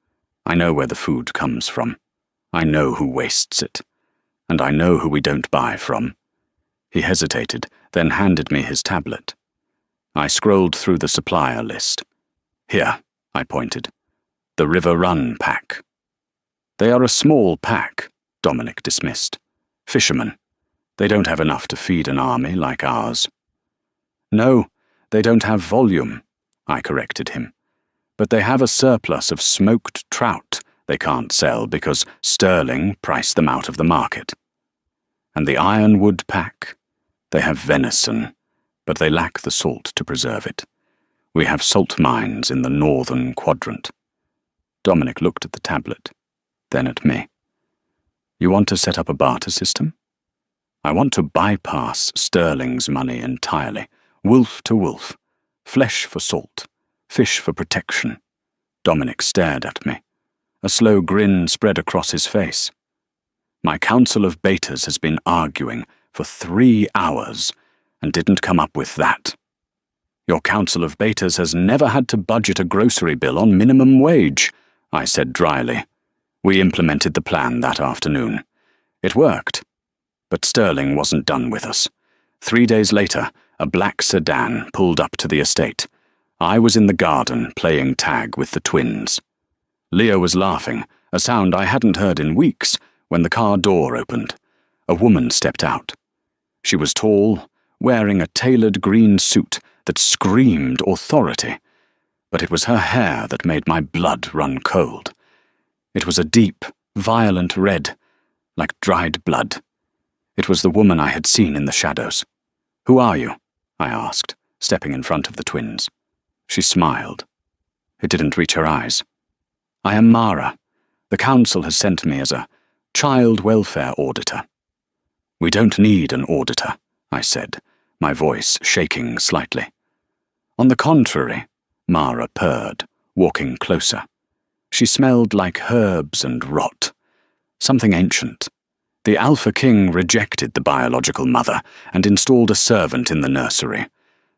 I know where the food comes from. I know who wastes it. And I know who we don't buy from." He hesitated, then handed me his tablet. I scrolled through the supplier list. "Here," I pointed. "The River Run pack." "They are a small pack," Dominic dismissed. "Fishermen. They don't have enough to feed an army like ours." "No, they don't have volume," I corrected him. "But they have a surplus of smoked trout they can't sell because Sterling priced them out of the market. And the Ironwood pack? They have venison, but they lack the salt to preserve it. We have salt mines in the northern quadrant." Dominic looked at the tablet, then at me. "You want to set up a barter system?" "I want to bypass Sterling's money entirely, wolf to wolf, flesh for salt, fish for protection." Dominic stared at me. A slow grin spread across his face. "My council of betas has been arguing for 3 hours and didn't come up with that. Your council of betas has never had to budget a grocery bill on minimum wage," I said dryly. "We implemented the plan that afternoon. It worked. But Sterling wasn't done with us. 3 days later, a black sedan pulled up to the estate. I was in the garden playing tag with the twins. Leo was laughing, a sound I hadn't heard in weeks, when the car door opened. A woman stepped out. She was tall, wearing a tailored green suit that screamed authority, but it was her hair that made my blood run cold. It was a deep, violent red, like dried blood. It was the woman I had seen in the shadows. "Who are you?" I asked, stepping in front of the twins. She smiled. It didn't reach her eyes. "I am Mara. The council has sent me as a child welfare auditor." "We don't need an auditor," I said, my voice shaking slightly. "On the contrary," Mara purred, walking closer. She smelled like herbs and rot, something ancient. The Alpha King rejected the biological mother and installed a servant in the nursery.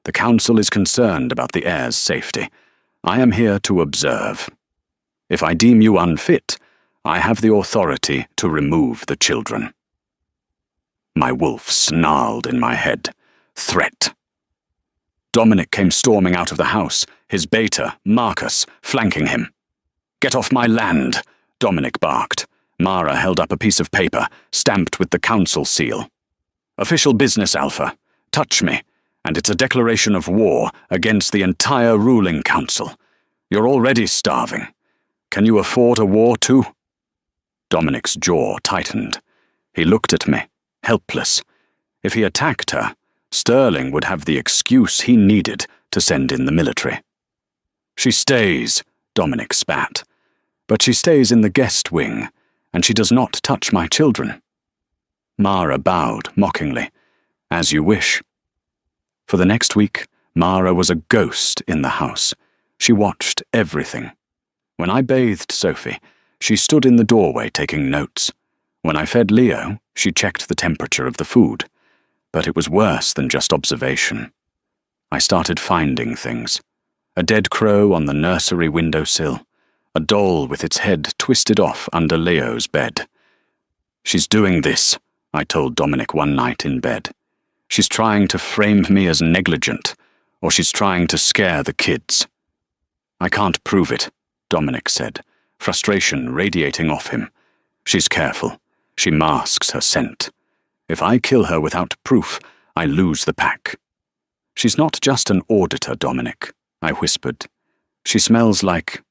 The council is concerned about the heir's safety. I am here to observe. If I deem you unfit, I have the authority to remove the children. My wolf snarled in my head. Threat. Dominic came storming out of the house, his beta, Marcus, flanking him. "Get off my land," Dominic barked. Mara held up a piece of paper, stamped with the council seal. "Official business, Alpha. Touch me, and it's a declaration of war against the entire ruling council. You're already starving. Can you afford a war too?" Dominic's jaw tightened. He looked at me, helpless. If he attacked her, Sterling would have the excuse he needed to send in the military. "She stays," Dominic spat. "But she stays in the guest wing, and she does not touch my children." Mara bowed mockingly. "As you wish." For the next week, Mara was a ghost in the house. She watched everything. When I bathed Sophie, she stood in the doorway taking notes. When I fed Leo, she checked the temperature of the food. But it was worse than just observation. I started finding things. A dead crow on the nursery windowsill, a doll with its head twisted off under Leo's bed. "She's doing this," I told Dominic one night in bed. "She's trying to frame me as negligent, or she's trying to scare the kids." "I can't prove it," Dominic said, frustration radiating off him. "She's careful. She masks her scent. If I kill her without proof, I lose the pack." "She's not just an auditor, Dominic," I whispered. "She smells like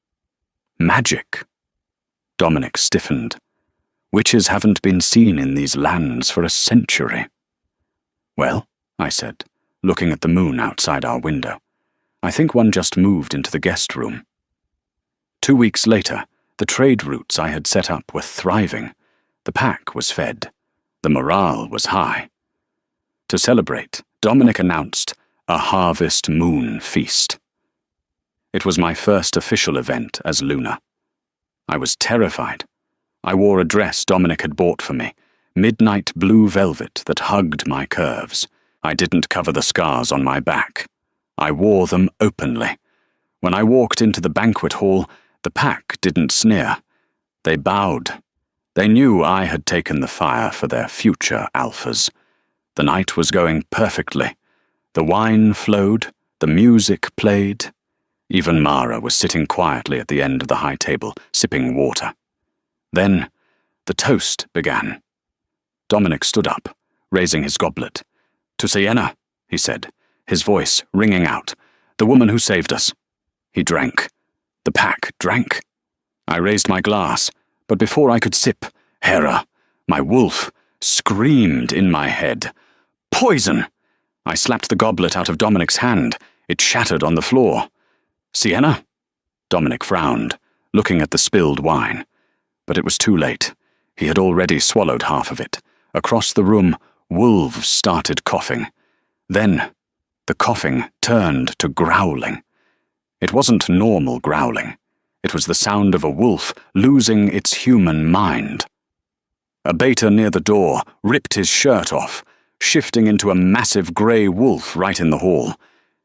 magic." Dominic stiffened. "Witches haven't been seen in these lands for a century." "Well," I said, looking at the moon outside our window, "I think one just moved into the guest room." 2 weeks later, the trade routes I had set up were thriving. The pack was fed. The morale was high. To celebrate, Dominic announced a harvest moon feast. It was my first official event as Luna. I was terrified. I wore a dress Dominic had bought for me, midnight blue velvet that hugged my curves. I didn't cover the scars on my back. I wore them openly. When I walked into the banquet hall, the pack didn't sneer. They bowed. They knew I had taken the fire for their future alphas. The night was going perfectly. The wine flowed, the music played. Even Mara was sitting quietly at the end of the high table, sipping water. Then, the toast began. Dominic stood up, raising his goblet. "To Sienna," he said, his voice ringing out. "The woman who saved us." He drank. The pack drank. I raised my glass, but before I could sip, Hera, my wolf, screamed in my head. "Poison!" I slapped the goblet out of Dominic's hand. It shattered on the floor. "Sienna?" Dominic frowned, looking at the spilled wine. But it was too late. He had already swallowed half of it. Across the room, wolves started coughing. Then, the coughing turned to growling. It wasn't normal growling. It was the sound of a wolf losing its human mind. A beta near the door ripped his shirt off, shifting into a massive grey wolf right in the hall.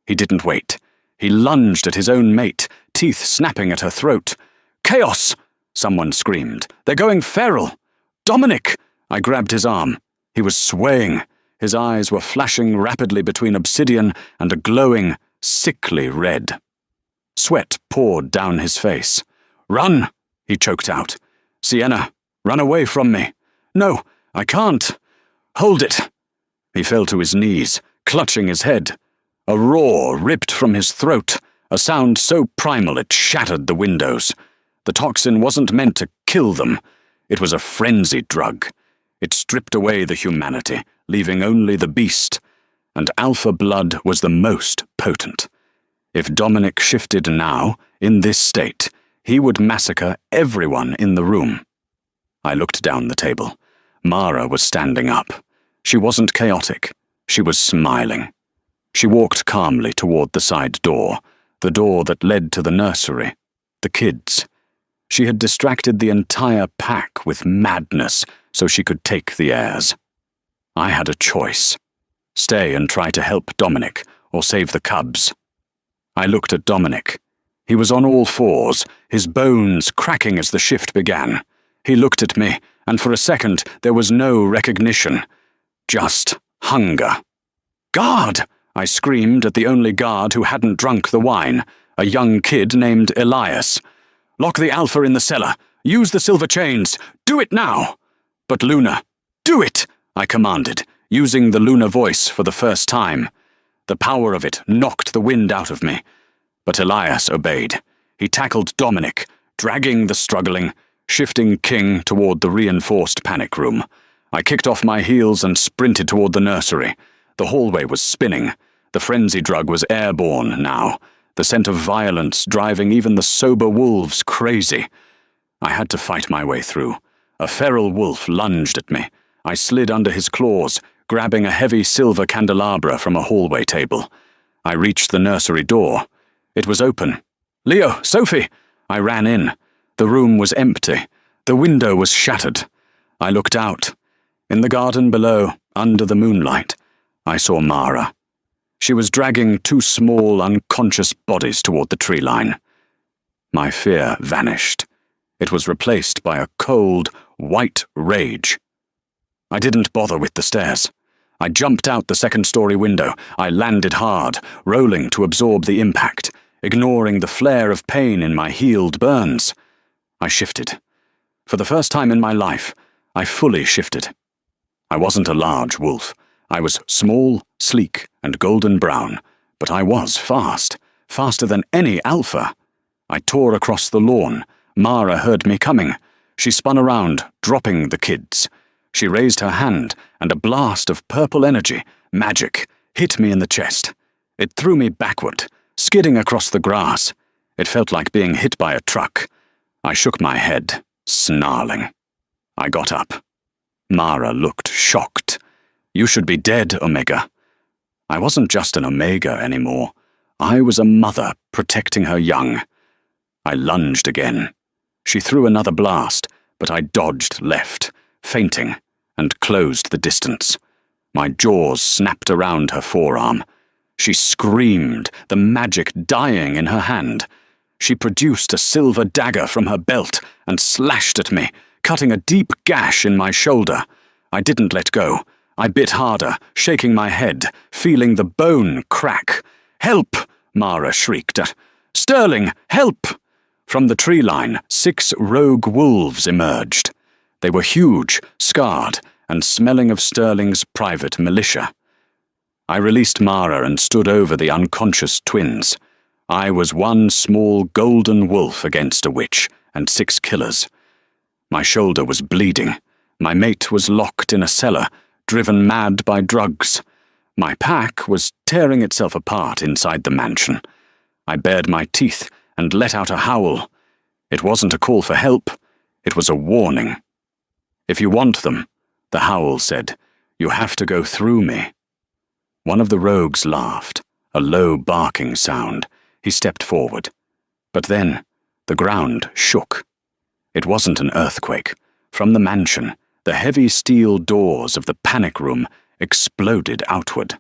He didn't wait. He lunged at his own mate, teeth snapping at her throat. "Chaos!" someone screamed. "They're going feral!" "Dominic!" I grabbed his arm. He was swaying. His eyes were flashing rapidly between obsidian and a glowing, sickly red. Sweat poured down his face. "Run!" he choked out. "Sienna, run away from me." "No, I can't." "Hold it." He fell to his knees, clutching his head. A roar ripped from his throat, a sound so primal it shattered the windows. The toxin wasn't meant to kill them. It was a frenzied drug. It stripped away the humanity, leaving only the beast, and alpha blood was the most potent. If Dominic shifted now, in this state, he would massacre everyone in the room. I looked down the table. Mara was standing up. She wasn't chaotic. She was smiling. She walked calmly toward the side door, the door that led to the nursery, the kids. She had distracted the entire pack with madness so she could take the airs. I had a choice. Stay and try to help Dominic, or save the cubs. I looked at Dominic. He was on all fours, his bones cracking as the shift began. He looked at me, and for a second there was no recognition. Just hunger. "Guard!" I screamed at the only guard who hadn't drunk the wine, a young kid named Elias. "Lock the alpha in the cellar. Use the silver chains. Do it now!" "But Luna, do it!" I commanded, using the Luna voice for the first time. The power of it knocked the wind out of me. But Elias obeyed. He tackled Dominic, dragging the struggling, shifting King toward the reinforced panic room. I kicked off my heels and sprinted toward the nursery. The hallway was spinning. The frenzy drug was airborne now, the scent of violence driving even the sober wolves crazy. I had to fight my way through. A feral wolf lunged at me. I slid under his claws, grabbing a heavy silver candelabra from a hallway table. I reached the nursery door. It was open. "Leo, Sophie!" I ran in. The room was empty. The window was shattered. I looked out. In the garden below, under the moonlight, I saw Mara. She was dragging two small, unconscious bodies toward the tree line. My fear vanished. It was replaced by a cold, white rage. I didn't bother with the stairs. I jumped out the second-story window. I landed hard, rolling to absorb the impact, ignoring the flare of pain in my healed burns. I shifted. For the first time in my life, I fully shifted. I wasn't a large wolf. I was small, sleek, and golden brown, but I was fast, faster than any alpha. I tore across the lawn. Mara heard me coming. She spun around, dropping the kids. She raised her hand, and a blast of purple energy, magic, hit me in the chest. It threw me backward, skidding across the grass. It felt like being hit by a truck. I shook my head, snarling. I got up. Mara looked shocked. "You should be dead, Omega." I wasn't just an Omega anymore. I was a mother protecting her young. I lunged again. She threw another blast, but I dodged left, feinting, and closed the distance. My jaws snapped around her forearm. She screamed, the magic dying in her hand. She produced a silver dagger from her belt and slashed at me, cutting a deep gash in my shoulder. I didn't let go. I bit harder, shaking my head, feeling the bone crack. "Help!" Mara shrieked. "Sterling, help!" From the tree line, 6 rogue wolves emerged. They were huge, scarred, and smelling of Sterling's private militia. I released Mara and stood over the unconscious twins. I was one small golden wolf against a witch and 6 killers. My shoulder was bleeding. My mate was locked in a cellar, driven mad by drugs. My pack was tearing itself apart inside the mansion. I bared my teeth and let out a howl. It wasn't a call for help. It was a warning. "If you want them," the howl said, "you have to go through me." One of the rogues laughed, a low barking sound. He stepped forward. But then, the ground shook. It wasn't an earthquake. From the mansion, the heavy steel doors of the panic room exploded outward.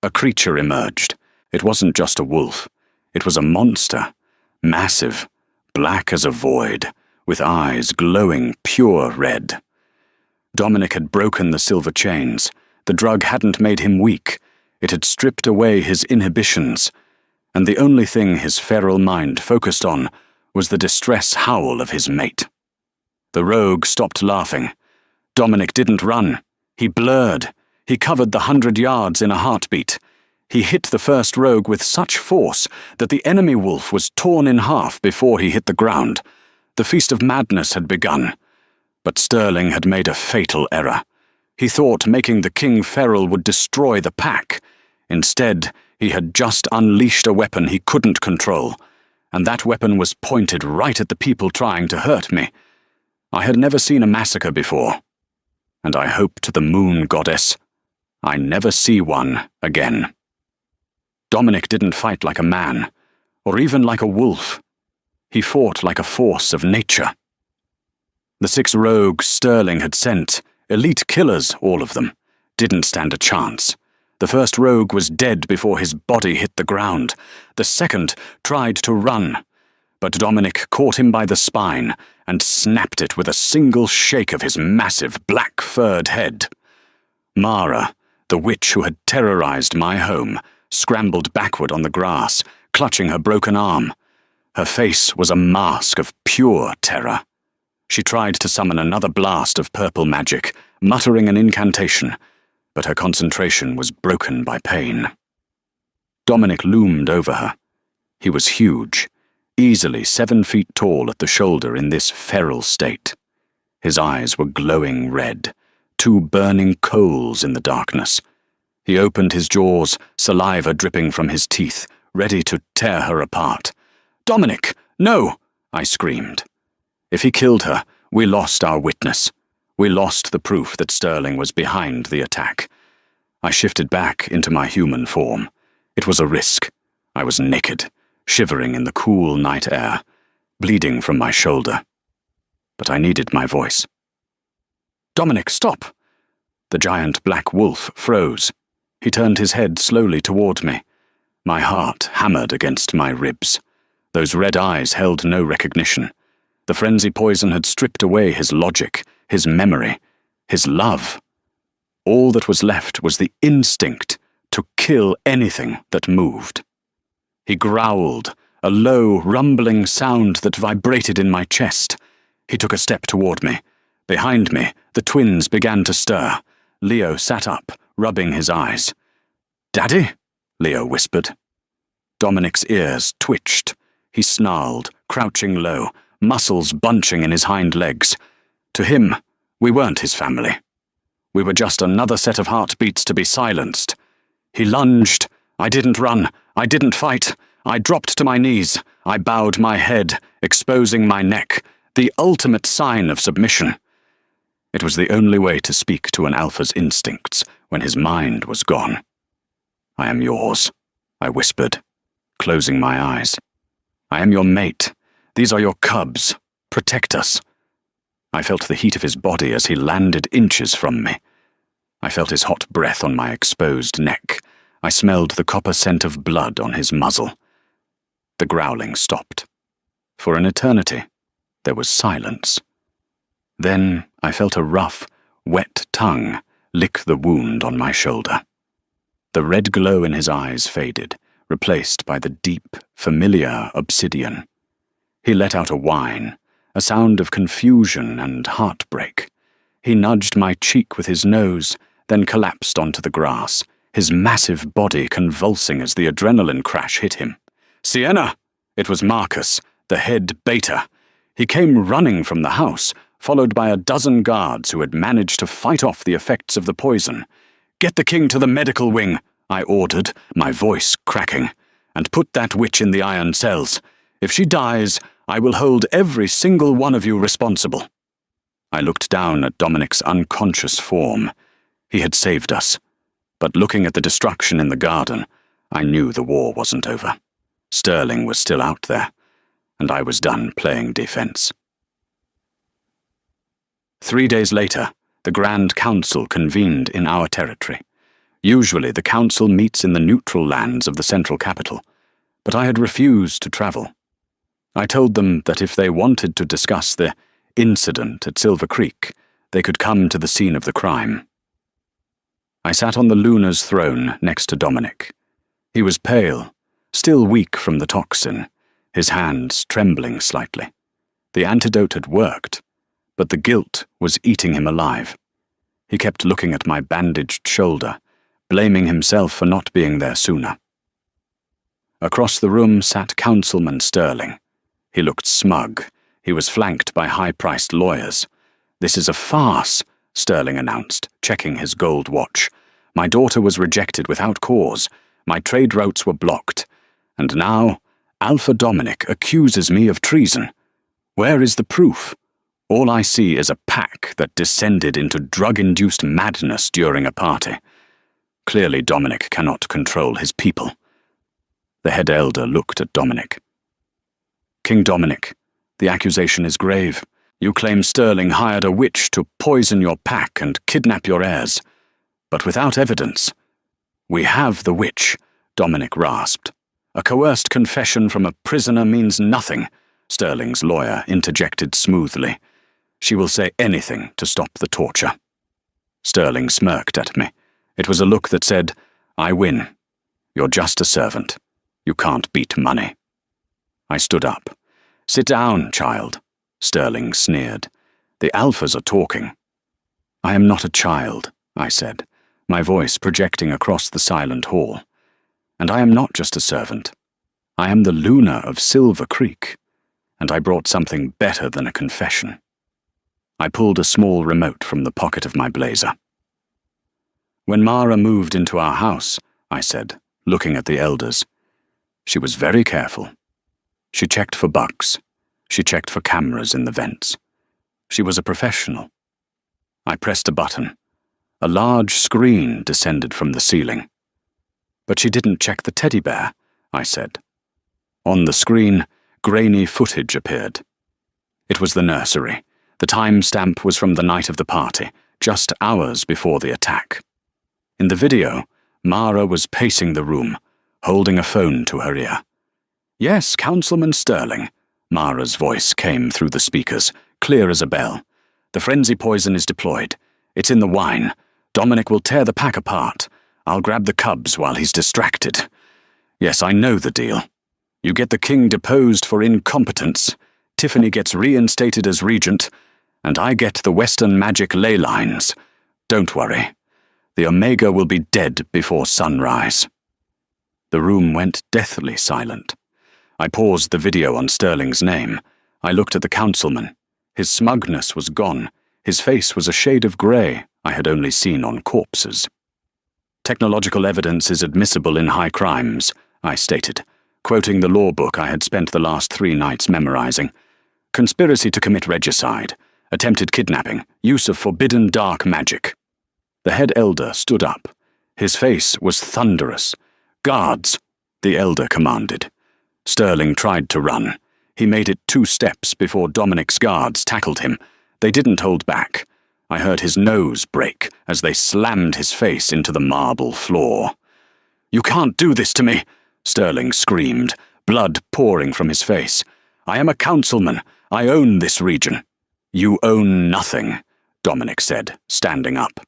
A creature emerged. It wasn't just a wolf. It was a monster, massive, black as a void, with eyes glowing pure red. Dominic had broken the silver chains. The drug hadn't made him weak. It had stripped away his inhibitions, and the only thing his feral mind focused on was the distress howl of his mate. The rogue stopped laughing. Dominic didn't run. He blurred. He covered the 100 yards in a heartbeat. He hit the first rogue with such force that the enemy wolf was torn in half before he hit the ground. The Feast of Madness had begun. But Sterling had made a fatal error. He thought making the king feral would destroy the pack. Instead, he had just unleashed a weapon he couldn't control, and that weapon was pointed right at the people trying to hurt me. I had never seen a massacre before, and I hope to the moon goddess I never see one again. Dominic didn't fight like a man, or even like a wolf. He fought like a force of nature. The 6 rogues Sterling had sent, elite killers, all of them, didn't stand a chance. The first rogue was dead before his body hit the ground. The second tried to run, but Dominic caught him by the spine and snapped it with a single shake of his massive black-furred head. Mara, the witch who had terrorized my home, scrambled backward on the grass, clutching her broken arm. Her face was a mask of pure terror. She tried to summon another blast of purple magic, muttering an incantation, but her concentration was broken by pain. Dominic loomed over her. He was huge, easily 7 feet tall at the shoulder in this feral state. His eyes were glowing red, 2 burning coals in the darkness. He opened his jaws, saliva dripping from his teeth, ready to tear her apart. "Dominic, no!" I screamed. If he killed her, we lost our witness. We lost the proof that Sterling was behind the attack. I shifted back into my human form. It was a risk. I was naked, shivering in the cool night air, bleeding from my shoulder. But I needed my voice. "Dominic, stop!" The giant black wolf froze. He turned his head slowly toward me. My heart hammered against my ribs. Those red eyes held no recognition. The frenzy poison had stripped away his logic, his memory, his love. All that was left was the instinct to kill anything that moved. He growled, a low, rumbling sound that vibrated in my chest. He took a step toward me. Behind me, the twins began to stir. Leo sat up, rubbing his eyes. "Daddy?" Leo whispered. Dominic's ears twitched. He snarled, crouching low, muscles bunching in his hind legs. To him, we weren't his family. We were just another set of heartbeats to be silenced. He lunged. I didn't run. I didn't fight. I dropped to my knees. I bowed my head, exposing my neck, the ultimate sign of submission. It was the only way to speak to an alpha's instincts when his mind was gone. "I am yours," I whispered, closing my eyes. "I am your mate. These are your cubs. Protect us." I felt the heat of his body as he landed inches from me. I felt his hot breath on my exposed neck. I smelled the copper scent of blood on his muzzle. The growling stopped. For an eternity, there was silence. Then I felt a rough, wet tongue lick the wound on my shoulder. The red glow in his eyes faded, replaced by the deep, familiar obsidian. He let out a whine, a sound of confusion and heartbreak. He nudged my cheek with his nose, then collapsed onto the grass, his massive body convulsing as the adrenaline crash hit him. "Sienna!" It was Marcus, the head beta. He came running from the house, followed by a dozen guards who had managed to fight off the effects of the poison. "Get the king to the medical wing," I ordered, my voice cracking, "and put that witch in the iron cells. If she dies, I will hold every single one of you responsible." I looked down at Dominic's unconscious form. He had saved us. But looking at the destruction in the garden, I knew the war wasn't over. Sterling was still out there, and I was done playing defense. 3 days later, the Grand Council convened in our territory. Usually the council meets in the neutral lands of the central capital, but I had refused to travel. I told them that if they wanted to discuss the incident at Silver Creek, they could come to the scene of the crime. I sat on the Luna's throne next to Dominic. He was pale, still weak from the toxin, his hands trembling slightly. The antidote had worked, but the guilt was eating him alive. He kept looking at my bandaged shoulder, blaming himself for not being there sooner. Across the room sat Councilman Sterling. He looked smug. He was flanked by high-priced lawyers. "This is a farce," Sterling announced, checking his gold watch. "My daughter was rejected without cause. My trade routes were blocked. And now, Alpha Dominic accuses me of treason. Where is the proof? All I see is a pack that descended into drug-induced madness during a party. Clearly Dominic cannot control his people." The head elder looked at Dominic. "King Dominic, the accusation is grave. You claim Sterling hired a witch to poison your pack and kidnap your heirs, but without evidence." "We have the witch," Dominic rasped. "A coerced confession from a prisoner means nothing," Sterling's lawyer interjected smoothly. "She will say anything to stop the torture." Sterling smirked at me. It was a look that said, "I win. You're just a servant. You can't beat money." I stood up. "Sit down, child," Sterling sneered. "The Alphas are talking." "I am not a child," I said, my voice projecting across the silent hall. "And I am not just a servant. I am the Luna of Silver Creek, and I brought something better than a confession." I pulled a small remote from the pocket of my blazer. "When Mara moved into our house," I said, looking at the elders, "she was very careful. She checked for bugs. She checked for cameras in the vents. She was a professional." I pressed a button. A large screen descended from the ceiling. "But she didn't check the teddy bear," I said. On the screen, grainy footage appeared. It was the nursery. The timestamp was from the night of the party, just hours before the attack. In the video, Mara was pacing the room, holding a phone to her ear. "Yes, Councilman Sterling," Mara's voice came through the speakers, clear as a bell. "The frenzy poison is deployed. It's in the wine. Dominic will tear the pack apart. I'll grab the cubs while he's distracted. Yes, I know the deal. You get the king deposed for incompetence, Tiffany gets reinstated as regent, and I get the Western magic ley lines. Don't worry. The Omega will be dead before sunrise." The room went deathly silent. I paused the video on Sterling's name. I looked at the councilman. His smugness was gone. His face was a shade of grey I had only seen on corpses. "Technological evidence is admissible in high crimes," I stated, quoting the law book I had spent the last 3 nights memorizing. "Conspiracy to commit regicide, attempted kidnapping, use of forbidden dark magic." The head elder stood up. His face was thunderous. "Guards!" the elder commanded. Sterling tried to run. He made it 2 steps before Dominic's guards tackled him. They didn't hold back. I heard his nose break as they slammed his face into the marble floor. "You can't do this to me!" Sterling screamed, blood pouring from his face. "I am a councilman. I own this region." "You own nothing," Dominic said, standing up.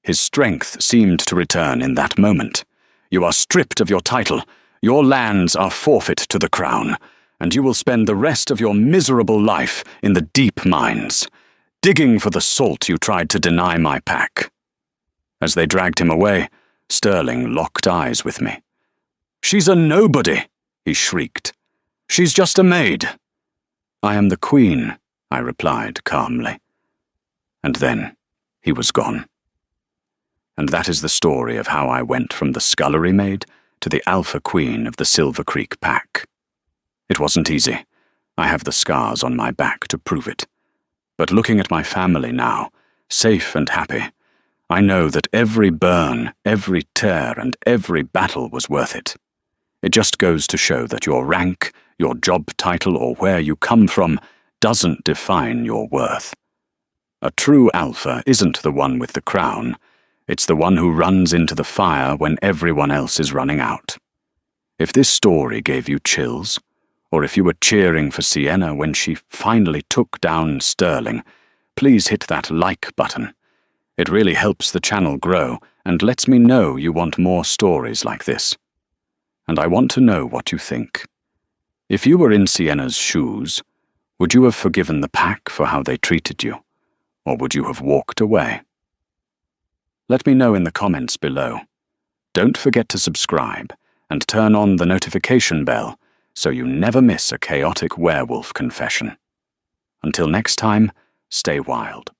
His strength seemed to return in that moment. "You are stripped of your title. Your lands are forfeit to the crown, and you will spend the rest of your miserable life in the deep mines, digging for the salt you tried to deny my pack." As they dragged him away, Sterling locked eyes with me. "She's a nobody," he shrieked. "She's just a maid." "I am the queen," I replied calmly. And then he was gone. And that is the story of how I went from the scullery maid to the Alpha Queen of the Silver Creek Pack. It wasn't easy. I have the scars on my back to prove it. But looking at my family now, safe and happy, I know that every burn, every tear, and every battle was worth it. It just goes to show that your rank, your job title, or where you come from doesn't define your worth. A true alpha isn't the one with the crown. It's the one who runs into the fire when everyone else is running out. If this story gave you chills, or if you were cheering for Sienna when she finally took down Sterling, please hit that like button. It really helps the channel grow and lets me know you want more stories like this. And I want to know what you think. If you were in Sienna's shoes, would you have forgiven the pack for how they treated you, or would you have walked away? Let me know in the comments below. Don't forget to subscribe and turn on the notification bell so you never miss a chaotic werewolf confession. Until next time, stay wild.